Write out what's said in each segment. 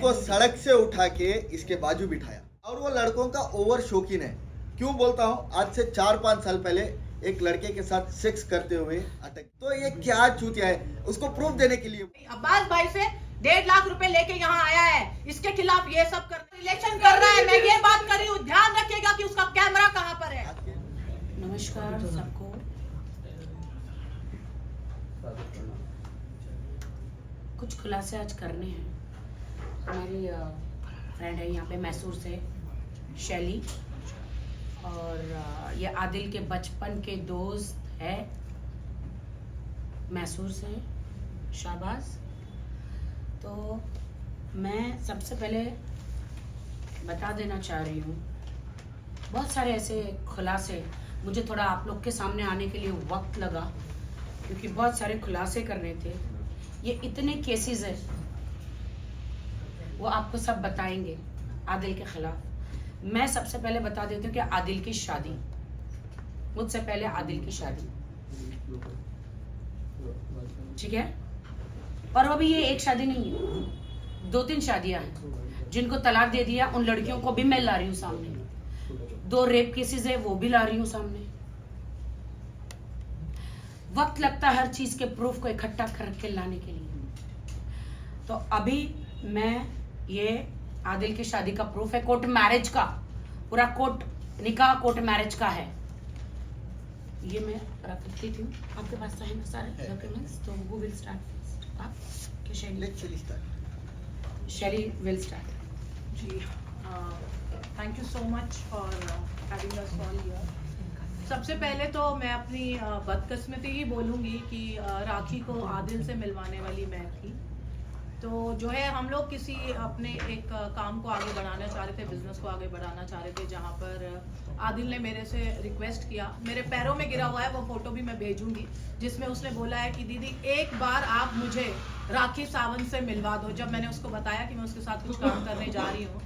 को सड़क से उठा के इसके बाजू बिठाया और वो लड़कों का ओवर शौकीन है। क्यों बोलता हूँ, आज से 4-5 साल पहले एक लड़के के साथ सेक्स करते हुए अटक। तो ये क्या चूतिया है, उसको प्रूफ देने के लिए अब्बास भाई से 1.5 लाख रुपए लेके यहाँ आया है, इसके खिलाफ ये सब कर रिलेशन कर रहा है। मैं ये बात कर रही हूँ, ध्यान रखिएगा कि उसका कैमरा कहाँ पर है। नमस्कार सबको। कुछ खुलासे आज करने हैं। हमारी फ्रेंड है यहाँ पे मैसूर से शैली, और ये आदिल के बचपन के दोस्त है मैसूर से शाहबाज। तो मैं सबसे पहले बता देना चाह रही हूँ, बहुत सारे ऐसे खुलासे मुझे थोड़ा आप लोग के सामने आने के लिए वक्त लगा, क्योंकि बहुत सारे खुलासे करने थे। ये इतने केसेस है, वो आपको सब बताएंगे आदिल के खिलाफ। मैं सबसे पहले बता देती हूँ कि आदिल की शादी, मुझसे पहले आदिल की शादी, ठीक है। और अभी ये एक शादी नहीं है, 2-3 शादियां हैं। जिनको तलाक दे दिया उन लड़कियों को भी मैं ला रही हूँ सामने। 2 रेप केसेस है, वो भी ला रही हूँ सामने। वक्त लगता है हर चीज के प्रूफ को इकट्ठा करके लाने के लिए। तो अभी मैं ये आदिल की शादी का प्रूफ है, कोर्ट मैरिज का, पूरा कोर्ट निकाह कोर्ट मैरिज का है। ये मैं रख देती थी, आपके पास तो है ना सारे डॉक्यूमेंट्स। तो वो विल स्टार्ट आप कि शैली विल स्टार्ट। जी, thank you so much for having us all here. सबसे पहले तो मैं अपनी बदकिस्मती ही बोलूँगी कि राखी को आदिल से मिलवाने वाली मैं थी। तो जो है हम लोग किसी अपने एक काम को आगे बढ़ाना चाह रहे थे, बिजनेस को आगे बढ़ाना चाह रहे थे, जहाँ पर आदिल ने मेरे से रिक्वेस्ट किया। मेरे पैरों में गिरा हुआ है, वो फोटो भी मैं भेजूंगी, जिसमें उसने बोला है कि दीदी एक बार आप मुझे राखी सावंत से मिलवा दो। जब मैंने उसको बताया कि मैं उसके साथ कुछ काम करने जा रही हूँ,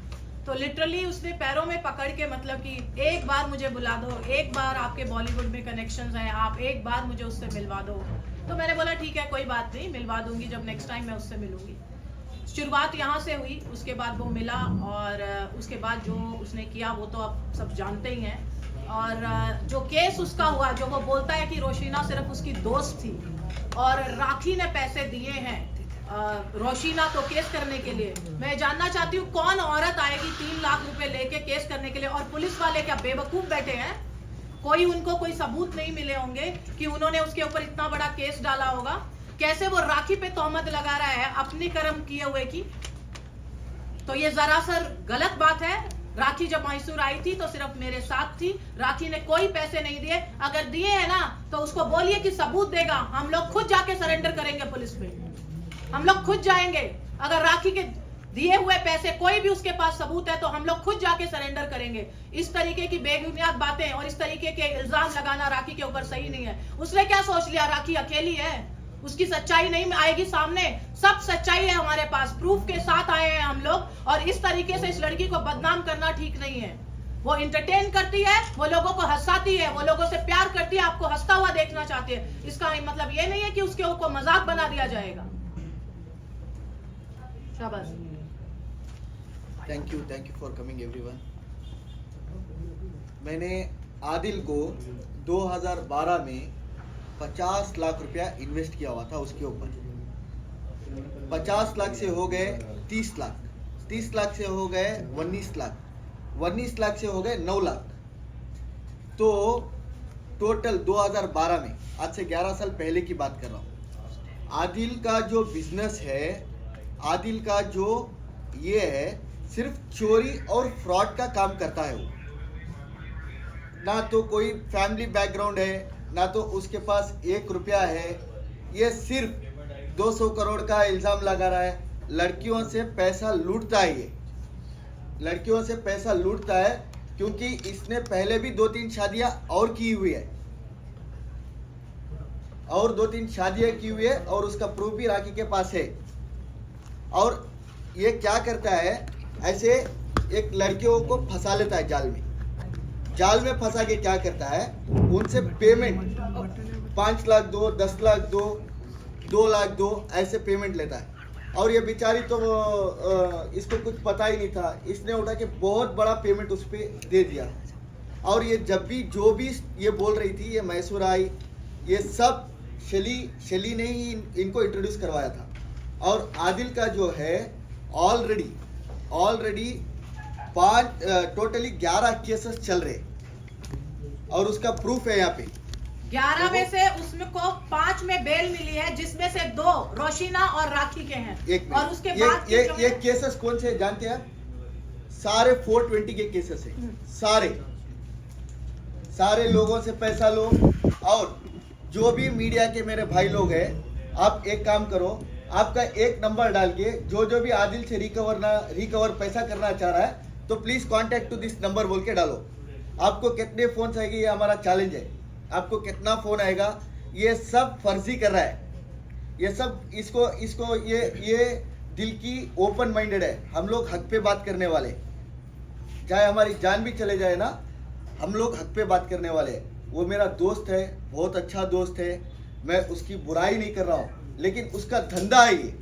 तो लिटरली उसने पैरों में पकड़ के मतलब कि एक बार मुझे बुला दो, एक बार आपके बॉलीवुड में कनेक्शंस हैं, आप एक बार मुझे उससे मिलवा दो। तो मैंने बोला ठीक है, कोई बात नहीं, मिलवा दूंगी जब नेक्स्ट टाइम मैं उससे मिलूंगी। शुरुआत यहाँ से हुई, उसके बाद वो मिला, और उसके बाद जो उसने किया वो तो आप सब जानते ही हैं। और जो केस उसका हुआ, जो वो बोलता है कि रोशीना सिर्फ उसकी दोस्त थी और राखी ने पैसे दिए हैं रोशीना को केस करने के लिए। मैं जानना चाहती हूँ कौन औरत आएगी 3 लाख रुपए लेके केस करने के लिए? और पुलिस वाले क्या बेवकूफ बैठे हैं? कोई उनको कोई सबूत नहीं मिले होंगे कि उन्होंने उसके ऊपर इतना बड़ा केस डाला होगा। कैसे वो राखी पे तोहमत लगा रहा है अपनी कर्म किए हुए की? तो ये जरासर गलत बात है। राखी जब मैसूर आई थी तो सिर्फ मेरे साथ थी, राखी ने कोई पैसे नहीं दिए। अगर दिए हैं ना तो उसको बोलिए कि सबूत देगा, हम लोग खुद जाके सरेंडर करेंगे पुलिस में, हम लोग खुद जाएंगे। अगर राखी के दिए हुए पैसे कोई भी उसके पास सबूत है तो हम लोग खुद जाके सरेंडर करेंगे। इस तरीके की बेबुनियाद बातें और इस तरीके के इल्जाम लगाना राखी के ऊपर सही नहीं है। उसने क्या सोच लिया राखी अकेली है, उसकी सच्चाई नहीं आएगी सामने? सब सच्चाई है हमारे पास, प्रूफ के साथ आए हैं हम लोग। और इस तरीके से इस लड़की को बदनाम करना ठीक नहीं है। वो इंटरटेन करती है, वो लोगों को हंसाती है, वो लोगों से प्यार करती है, आपको हंसता हुआ देखना चाहती है। इसका मतलब ये नहीं है कि उसके ऊपर मजाक बना दिया जाएगा। शाबाश। Thank you for coming everyone. मैंने आदिल को 2012 में 50 लाख रुपया इन्वेस्ट किया हुआ था उसके ऊपर। 50 लाख से हो गए 30 लाख, 30 लाख से हो गए 19 लाख, 19 लाख से हो गए 9 लाख। तो टोटल 2012 में, आज से 11 साल पहले की बात कर रहा हूँ, आदिल का जो बिजनेस है, आदिल का जो ये है, सिर्फ चोरी और फ्रॉड का काम करता है वो। ना तो कोई फैमिली बैकग्राउंड है, ना तो उसके पास 1 रुपया है। ये सिर्फ 200 करोड़ का इल्जाम लगा रहा है। लड़कियों से पैसा लूटता है, ये लड़कियों से पैसा लूटता है, क्योंकि इसने पहले भी 2-3 शादियां और की हुई है, और 2-3 शादियां की हुई है, और उसका प्रूफ भी राखी के पास है। और ये क्या करता है, ऐसे एक लड़कियों को फंसा लेता है जाल में। जाल में फंसा के क्या करता है, उनसे पेमेंट 5 लाख दो, 10 लाख दो, 2 लाख दो, ऐसे पेमेंट लेता है। और ये बेचारी तो इसको कुछ पता ही नहीं था, इसने उठा के बहुत बड़ा पेमेंट उस पर दे दिया। और ये जब भी जो भी ये बोल रही थी, ये मैसूर आई, ये सब शली ने ही इनको इंट्रोड्यूस करवाया था। और आदिल का जो है ऑलरेडी टोटली 11 केसेस चल रहे, और उसका प्रूफ है यहाँ पे। 11 में से उसमें को 5 में बेल मिली है, जिसमें से 2 रोशिना और राखी के हैं। एक और उसके बाद ये केसेस कौन से जानते हैं? सारे 420 के केसेस है। सारे लोगों से पैसा लो। और जो भी मीडिया के मेरे भाई लोग हैं, आप एक काम करो, आपका एक नंबर डाल के जो भी आदिल से रिकवर पैसा करना चाह रहा है, तो please contact to this number बोल के डालो। आपको कितने फोन आएंगे, ये हमारा चैलेंज है। आपको कितना फोन आएगा, ये सब फर्जी कर रहा है, ये सब इसको ये दिल की ओपन माइंडेड है। हम लोग हक पे बात करने वाले, चाहे हमारी जान भी चले जाए ना, हम लोग हक पे बात करने वाले। वो मेरा दोस्त है, बहुत अच्छा दोस्त है, मैं उसकी बुराई नहीं कर रहा हूँ, लेकिन उसका धंधा है ये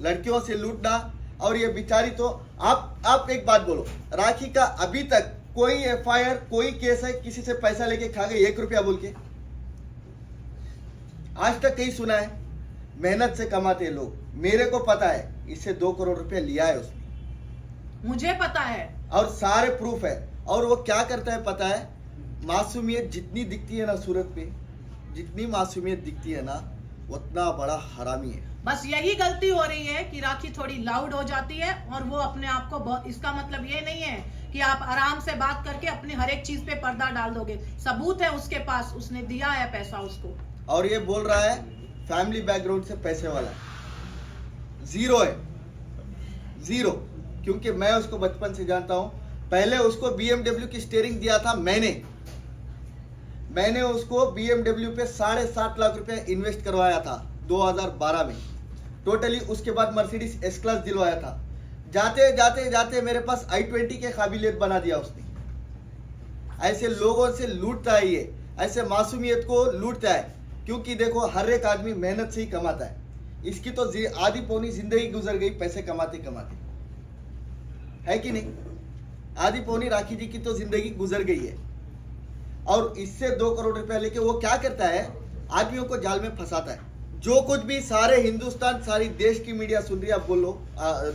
लड़कियों से लूटना। और ये बेचारी तो आप एक बात बोलो, राखी का अभी तक कोई FIR कोई केस है किसी से पैसा लेके खा गए 1 रुपया बोल के? आज तक कहीं सुना है? मेहनत से कमाते हैं लोग, मेरे को पता है इससे 2 करोड़ रुपया लिया है उसने, मुझे पता है और सारे प्रूफ है। और वो क्या करता है पता है? मासूमियत जितनी दिखती है ना सूरत पे, जितनी मासूमियत दिखती है ना, उतना बड़ा हरामी है। बस यही गलती हो रही है कि राखी थोड़ी लाउड हो जाती है, और वो अपने आप को इसका मतलब ये नहीं है कि आप आराम से बात करके अपनी हर एक चीज पे पर्दा डाल दोगे। सबूत है उसके पास, उसने दिया है पैसा उसको। और ये बोल रहा है फैमिली बैकग्राउंड से पैसे वाला है। जीरो है, जीरो। क्योंकि मैं उसको बचपन से जानता हूं। पहले उसको BMW की स्टीयरिंग दिया था मैंने उसको BMW पे 7.5 लाख रुपए इन्वेस्ट करवाया था 2012 में टोटली। उसके बाद मर्सिडीज S-क्लास दिलवाया था। जाते मेरे पास i20 के काबिलियत बना दिया उसने। ऐसे लोगों से लूटता है ये, ऐसे मासूमियत को लूटता है। क्योंकि देखो, हर एक आदमी मेहनत से ही कमाता है। इसकी तो आधी पौनी जिंदगी गुजर गई पैसे कमाते कमाते, है कि नहीं? आधी पौनी राखी जी की तो जिंदगी गुजर गई है। और इससे 2 करोड़ रुपया लेके वो क्या करता है? आदमियों को जाल में फंसाता है। जो कुछ भी सारे हिंदुस्तान, सारी देश की मीडिया सुन रही है, आप बोलो,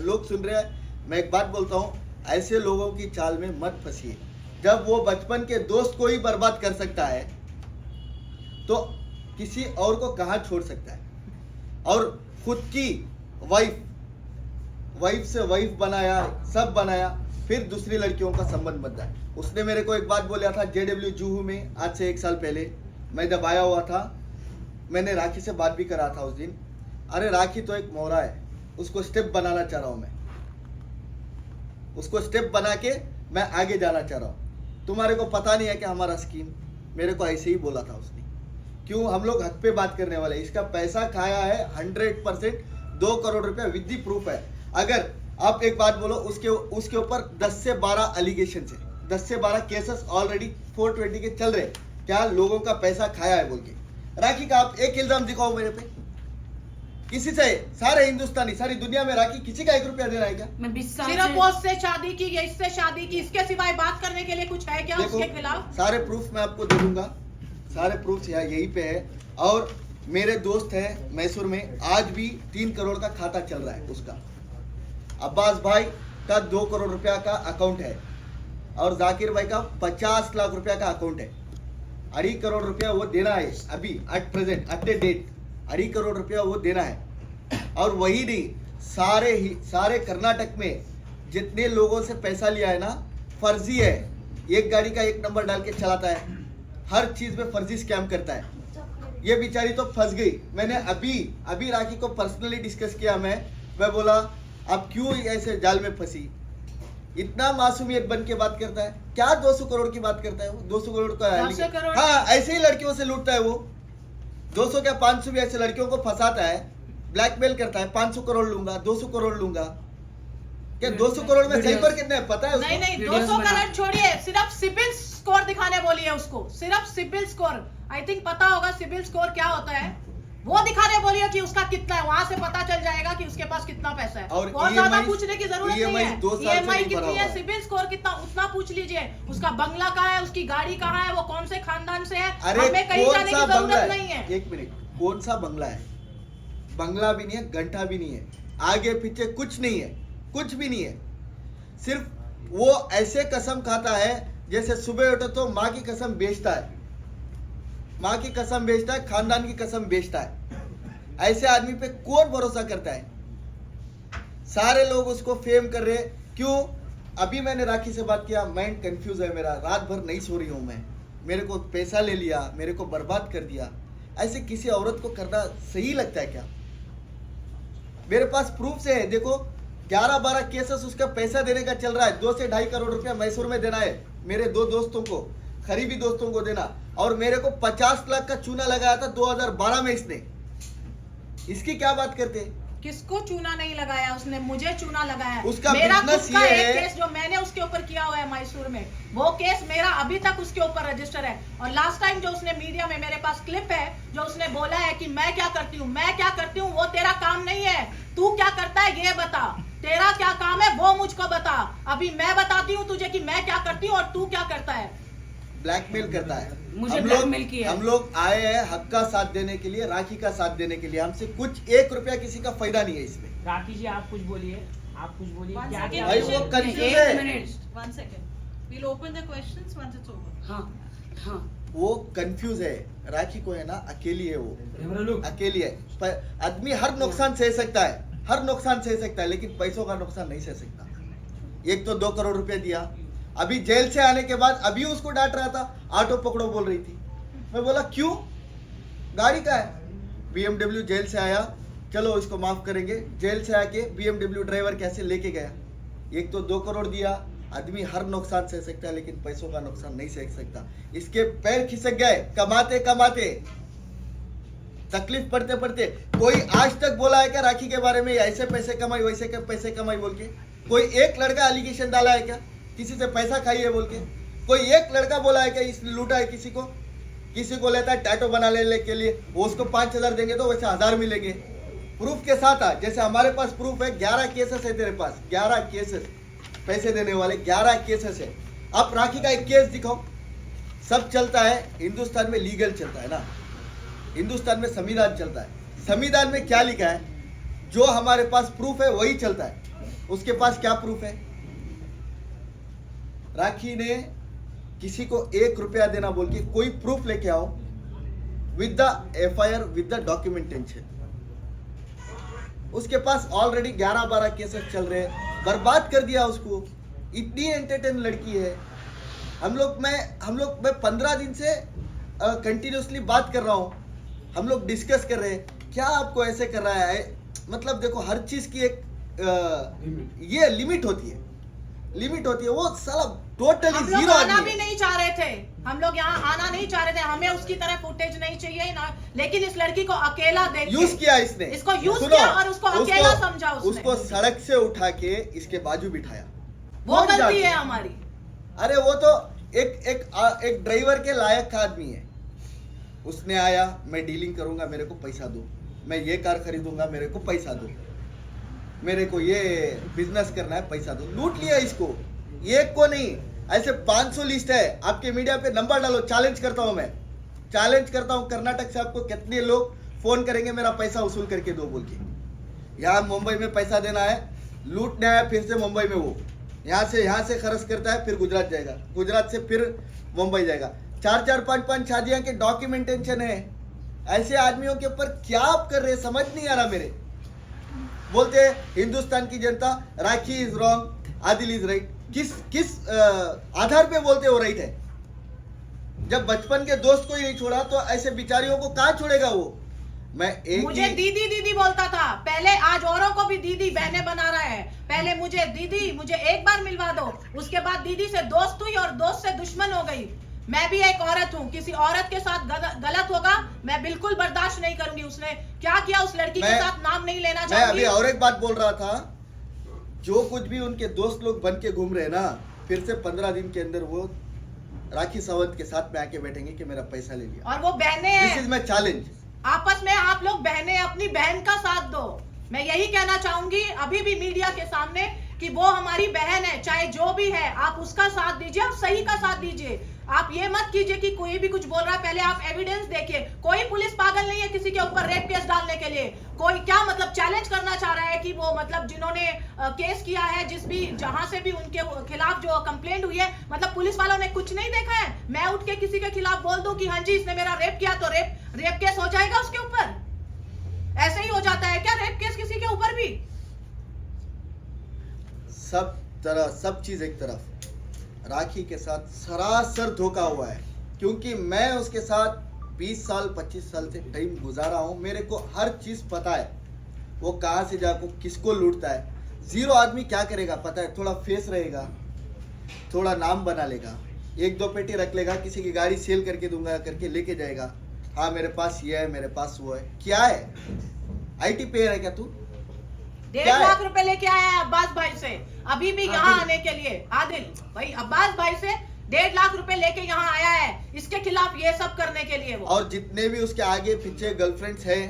लोग सुन रहे हैं। मैं एक बात बोलता हूँ, ऐसे लोगों की चाल में मत फंसिए। जब वो बचपन के दोस्त को ही बर्बाद कर सकता है, तो किसी और को कहाँ छोड़ सकता है? और खुद की वाइफ से वाइफ बनाया, सब बनाया, फिर दूसरी लड़कियों का संबंध बनता है। उसने मेरे को एक बात बोला था JW जुहू में, आज से 1 साल पहले मैं जब आया हुआ था, मैंने राखी से बात भी करा था उस दिन। अरे राखी तो एक मोहरा है, उसको स्टेप बनाना चाह रहा हूं मैं, उसको स्टेप बना के मैं आगे जाना चाह रहा हूं। तुम्हारे को पता नहीं है कि हमारा स्कीम, मेरे को ऐसे ही बोला था उसने। क्यों? हम लोग हक पे बात करने वाले। इसका पैसा खाया है 100%, 2 करोड़ रुपया विद दी प्रूफ है। अगर आप एक बात बोलो, उसके ऊपर 10 से 12 एलिगेशन है, 10 से 12 केसेस ऑलरेडी 420 के चल रहे। क्या लोगों का पैसा खाया है बोल के? राखी का आप एक इल्जाम दिखाओ मेरे पे, किसी से? सारे हिंदुस्तानी, सारी दुनिया में राखी किसी का 1 रुपया देना है क्या? मैं 20 साल सिर्फ वो उससे शादी की या इससे शादी की, इसके सिवाय बात करने के लिए कुछ है क्या उसके खिलाफ? सारे प्रूफ मैं आपको दे दूंगा, सारे प्रूफ यहीं पे है। और मेरे दोस्त है मैसूर में, आज भी 3 करोड़ का खाता चल रहा है उसका। अब्बास भाई का 2 करोड़ रुपया का अकाउंट है, और जाकिर भाई का 50 लाख रुपया का अकाउंट है। 2.5 करोड़ रुपया वो देना है अभी, at present, at date 2.5 crore रुपया वो देना है। और वही नहीं, सारे कर्नाटक में जितने लोगों से पैसा लिया है ना, फर्जी है। एक गाड़ी का 1 नंबर डाल के चलाता है, हर चीज में फर्जी स्कैम करता है। ये बेचारी तो फंस गई। मैंने अभी राखी को पर्सनली डिस्कस किया। मैं बोला, अब क्यों ऐसे जाल में फंसी? इतना मासूमियत बन के बात करता है क्या? 200 करोड़ की बात करता है वो, 200 करोड़ का। 200 करोड़? हाँ, ऐसे ही लड़कियों से लूटता है वो। 200 क्या 500 भी ऐसे लड़कियों को फंसाता है, ब्लैकमेल करता है। 500 करोड़ लूंगा, 200 करोड़ लूंगा। क्या 200 करोड़ में सही पर कितने पता है उसको? नहीं, 200 करोड़ छोड़िए, सिर्फ सिबिल स्कोर दिखाने बोलिए उसको, सिर्फ सिबिल स्कोर। आई थिंक पता होगा सिबिल स्कोर क्या होता है। वो दिखाने बोलिए कि उसका कितना है, वहां से पता चल जाएगा कि उसके पास कितना पैसा है। और बहुत ज्यादा EMI पूछने की जरूरत नहीं EMI है। 2 साल से EMI नहीं भरा कितनी हुआ है, है। सिबिल स्कोर कितना, उतना पूछ लीजिए। उसका बंगला कहाँ है, उसकी गाड़ी कहाँ है, वो कौन से खानदान से है, अरे हमें कहीं कौन जाने सा की बंगला जरूरत नहीं है, है। एक मिनट, कौन सा बंगला है? बंगला भी नहीं है, घंटा भी नहीं है, आगे पीछे कुछ नहीं है, कुछ भी नहीं है। सिर्फ वो ऐसे कसम खाता है जैसे सुबह उठो तो माँ की कसम बेचता है, माँ की कसम बेचता है, खानदान की कसम बेचता है। ऐसे आदमी पे कौन भरोसा करता है? सारे लोग उसको फेम कर रहे, क्यों? अभी मैंने राखी से बात किया, माइंड कंफ्यूज है मेरा, रात भर नहीं सो रही हूं मैं, मेरे को पैसा ले लिया, मेरे को बर्बाद कर दिया। ऐसे किसी औरत को करना सही लगता है क्या? मेरे पास प्रूफ से है, देखो 11-12 केसेस उसका पैसा देने का चल रहा है, 2 से 2.5 करोड़ रुपया मैसूर में देना है मेरे 2 दोस्तों को, करीबी दोस्तों को देना, और मेरे को 50 लाख का चूना लगाया था 2012 में इसने। इसकी क्या बात करते? किसको चूना नहीं लगाया उसने, मुझे चूना लगाया। उसका मेरा business खुद का ये एक है। केस जो मैंने उसके ऊपर किया हुआ है मैसूर में, वो केस मेरा अभी तक उसके ऊपर रजिस्टर है। और लास्ट टाइम जो उसने मीडिया में, मेरे पास क्लिप है, जो उसने बोला है कि मैं क्या करती हूँ, मैं क्या करती हूँ, वो तेरा काम नहीं है, तू क्या करता है ये बता, तेरा क्या काम है वो मुझको बता। अभी मैं बताती हूँ तुझे कि मैं क्या करती हूँ और तू क्या करता है। ब्लैकमेल करता है। मुझे ब्लैकमेल किया। हम लोग आए हैं हक का साथ देने के लिए, राखी का साथ देने के लिए, हमसे कुछ 1 रुपया किसी का फायदा नहीं है इसमें। राखी जी आप कुछ बोलिए, आप कुछ बोलिए। One क्या second. क्या भाई वो कंफ्यूज एक है, minute. 1 second. We'll open the questions once it's over. हाँ हाँ वो कंफ्यूज है। राखी को है ना, अकेली है वो, अकेली है। पर आदमी हर नुकसान सह सकता है, हर नुकसान सह सकता है, लेकिन पैसों का नुकसान नहीं सह सकता। एक तो 2 करोड़ रुपए दिया, अभी जेल से आने के बाद अभी उसको डांट रहा था, ऑटो पकड़ो बोल रही थी। मैं बोला क्यों, गाड़ी का है। BMW जेल से आया, चलो इसको माफ करेंगे। जेल से आके BMW ड्राइवर कैसे लेके गया। एक तो 2 करोड़ दिया, आदमी हर नुकसान सह सकता है, लेकिन पैसों का नुकसान नहीं सह सकता। इसके पैर खिसक गए कमाते कमाते, तकलीफ पड़ते पड़ते। कोई आज तक बोला है क्या राखी के बारे में, ऐसे पैसे कमाई वैसे पैसे कमाई बोल के? कोई एक लड़का एलिगेशन डाला है क्या किसी से पैसा खाई है बोल के? कोई एक लड़का बोला है क्या इसने लूटा है किसी को? किसी को लेता है टैटो बना लेने के लिए, वो उसको 5,000 देंगे तो वैसे 1,000 मिलेंगे। प्रूफ के साथ आ, जैसे हमारे पास प्रूफ है। 11 केसेस है तेरे पास, 11 केसेस, पैसे देने वाले 11 केसेस है। अब राखी का एक केस दिखाओ। सब चलता है हिंदुस्तान में, लीगल चलता है ना, हिंदुस्तान में संविधान चलता है। संविधान में क्या लिखा है, जो हमारे पास प्रूफ है वही चलता है। उसके पास क्या प्रूफ है? राखी ने किसी को 1 रुपया देना बोल के कोई प्रूफ लेके आओ, with the FIR, with the documentation. उसके पास ऑलरेडी 11-12 केसेस चल रहे हैं, बर्बाद कर दिया उसको। इतनी एंटरटेन लड़की है। हम लोग मैं 15 दिन से कंटिन्यूसली बात कर रहा हूँ, हम लोग डिस्कस कर रहे हैं, क्या आपको ऐसे कर रहा है? मतलब देखो, हर चीज की एक ये लिमिट होती है, लिमिट होती है। वो साला टोटली हम लोग जीरो आना आदमी भी है। नहीं चाह रहे थे, हम लोग यहाँ आना नहीं चाह रहे थे, हमें उसकी तरह फुटेज नहीं चाहिए ना। लेकिन इस लड़की को अकेला देख के, यूज किया इसने, इसको यूज सुनो, किया और उसको अकेला समझा उसने। उसको सड़क से उठा के इसके बाजू बिठाया। वो कौन गलती जाती है हमारी। अरे वो तो एक ड्राइवर के लायक का आदमी है। उसने आया, मैं डीलिंग करूंगा, मेरे को पैसा दो, मैं ये कार खरीदूंगा, मेरे को पैसा दो, मेरे को ये बिजनेस करना है, पैसा दो। लूट लिया इसको, एक को नहीं, ऐसे 500 लिस्ट है। आपके मीडिया पे नंबर डालो, चैलेंज करता हूं मैं, चैलेंज करता हूं। कर्नाटक से आपको कितने लोग फोन करेंगे मेरा पैसा वसूल करके दो बोल के। यहाँ मुंबई में पैसा देना है, लूटने आया, फिर से मुंबई में वो यहाँ से खर्च करता है, फिर गुजरात जाएगा, गुजरात से फिर मुंबई जाएगा। 4-4, 5-5 शादियां के डॉक्यूमेंटेशन है। ऐसे आदमियों के ऊपर क्या आप कर रहे हैं, समझ नहीं आ रहा मेरे। बोलते हैं हिंदुस्तान की जनता, Rakhi is wrong, Adil is right. किस आधार पे बोलते हो राइट है? जब बचपन के दोस्त को ही नहीं छोड़ा तो ऐसे बिचारियों को कहां छोड़ेगा वो? मैं एक मुझे दीदी दीदी बोलता था पहले, आज औरों को भी दीदी बहने बना रहा है। पहले मुझे दीदी, मुझे एक बार मिलवा दो, उसके बाद दीदी से दोस्त हुई और दोस्त से दुश्मन हो गई। मैं भी एक औरत हूँ, किसी औरत के साथ गलत होगा मैं बिल्कुल बर्दाश्त नहीं करूंगी। उसने क्या किया उस लड़की के साथ, नाम नहीं लेना मैं चाहूंगी। अभी और एक बात बोल रहा था, जो कुछ भी उनके दोस्त लोग बन के घूम रहे हैं ना, फिर से 15 दिन के अंदर वो राखी सावंत के साथ में आके बैठेंगे कि मेरा पैसा ले लिया। और वो बहने दिस हैं, इज माई चैलेंज। आपस में आप लोग बहनें अपनी बहन का साथ दो। मैं यही कहना चाहूंगी अभी भी मीडिया के सामने कि वो हमारी बहन है, चाहे जो भी है, आप उसका साथ दीजिए, आप सही का साथ दीजिए। आप ये मत कीजिए कि कोई भी कुछ बोल रहा है, पहले आप एविडेंस देखिए। कोई पुलिस पागल नहीं है किसी के ऊपर रेप केस डालने के लिए। कोई क्या मतलब चैलेंज करना चाह रहा है कि वो मतलब जिन्होंने केस किया है, जिस भी जहां से भी उनके खिलाफ जो कंप्लेंट हुई है, मतलब पुलिस वालों ने कुछ नहीं देखा है। मैं उठ के किसी के खिलाफ बोल दूं कि हाँ जी इसने मेरा रेप किया, तो रेप केस हो जाएगा उसके ऊपर? ऐसे ही हो जाता है क्या रेप केस किसी के ऊपर भी? सब चीज एक तरफ, राखी के साथ सरासर धोखा हुआ है। क्योंकि मैं उसके साथ 20 साल 25 साल से टाइम गुजारा हूं, मेरे को हर चीज पता है वो कहां से जाको किसको लूटता है। जीरो आदमी क्या करेगा पता है, थोड़ा फेस रहेगा, थोड़ा नाम बना लेगा, 1-2 पेटी रख लेगा, किसी की गाड़ी सेल करके दूंगा करके लेके जाएगा। हाँ मेरे पास ये है, मेरे पास वो है। क्या है, आईटी पेयर है क्या तू? 1.5 लाख रुपए लेके आया है अब्बास भाई से अभी भी यहाँ आने के लिए। आदिल भाई अब्बास भाई से 1.5 लाख रुपए लेके यहाँ आया है इसके खिलाफ ये सब करने के लिए वो। और जितने भी उसके आगे पीछे गर्लफ्रेंड्स हैं,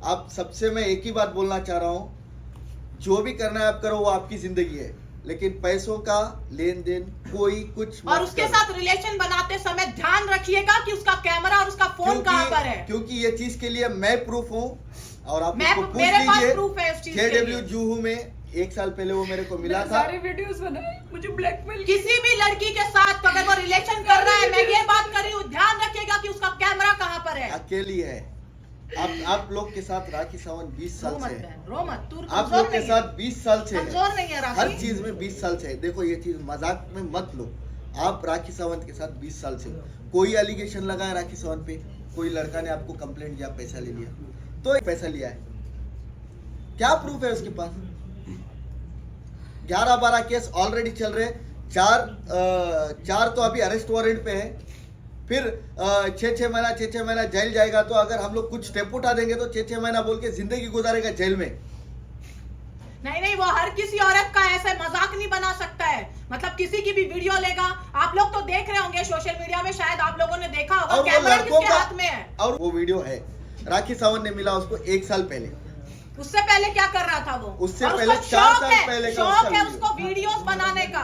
आप सबसे मैं एक ही बात बोलना चाह रहा हूँ, जो भी करना है आप करो, वो आपकी जिंदगी है, लेकिन पैसों का लेन देन कोई कुछ और उसके साथ रिलेशन बनाते समय ध्यान रखिएगा कि उसका कैमरा और उसका फोन कहाँ पर है, क्योंकि ये चीज के लिए मैं प्रूफ हूँ। और आप मेरे पास प्रूफ है इस चीज के JW लिए। जूहू में 1 साल पहले वो मेरे को मिला था। सारे वीडियोस बनाए, मुझे ब्लैकमेल किसी भी लड़की के साथ अगर वो रिलेशन कर रहा है, मैं ये बात कर रही हूँ, ध्यान रखिएगा कि उसका कैमरा कहाँ पर है। अकेली है। आप लोग के साथ राखी सावंत 20 साल से है। रो मत, तू आप लोग के साथ 20 साल से कमजोर नहीं है राखी। हर चीज में 20 साल से है। देखो ये चीज मजाक में मत लो। आप राखी सावंत के साथ 20 साल से हो। कोई एलिगेशन लगाया राखी सावंत पे, कोई लड़का ने आपको कंप्लेंट किया, पैसा ले लिया, तो पैसा लिया है, क्या प्रूफ है उसके पास? 11-12 केस ऑलरेडी चल रहे, चार तो अभी अरेस्ट वारंट पे है, फिर 6-6 महीना जेल जाएगा। तो अगर हम लोग कुछ स्टेप उठा देंगे तो 6-6 महीना बोल के जिंदगी गुजारेगा जेल में। नहीं, वो हर किसी औरत का ऐसे मजाक नहीं बना सकता है। मतलब किसी की भी वीडियो लेगा, आप लोग तो देख रहे होंगे सोशल मीडिया में, शायद आप लोगों ने देखा होगा, कैमरा किसके हाथ में है। और वो वीडियो है, राखी सावंत ने मिला उसको 1 साल पहले। उससे पहले क्या कर रहा था वो? उससे और पहले उसको 4 शौक साल है, पहले का शौक है उसका उसको वीडियोस बनाने का,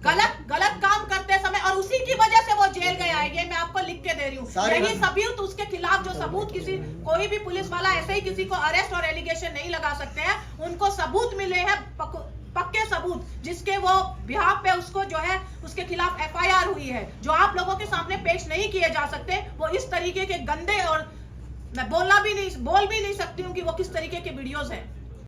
गलत काम करते समय, और उसी की वजह से वो जेल गया है। ये मैं आपको लिख के दे रही हूँ। यही सबूत उसके खिलाफ, जो सबूत किसी कोई भी पुलिस वाला ऐसे ही किसी को अरेस्ट और एलिगेशन नहीं लगा सकते हैं। उनको सबूत मिले हैं, पक्के सबूत, जिसके वो बिहाफ पे उसको जो है उसके खिलाफ FIR हुई है, जो आप लोगों के सामने पेश नहीं किए जा सकते। वो इस तरीके के गंदे, और मैं बोल भी नहीं सकती हूँ कि वो किस तरीके के वीडियोस हैं।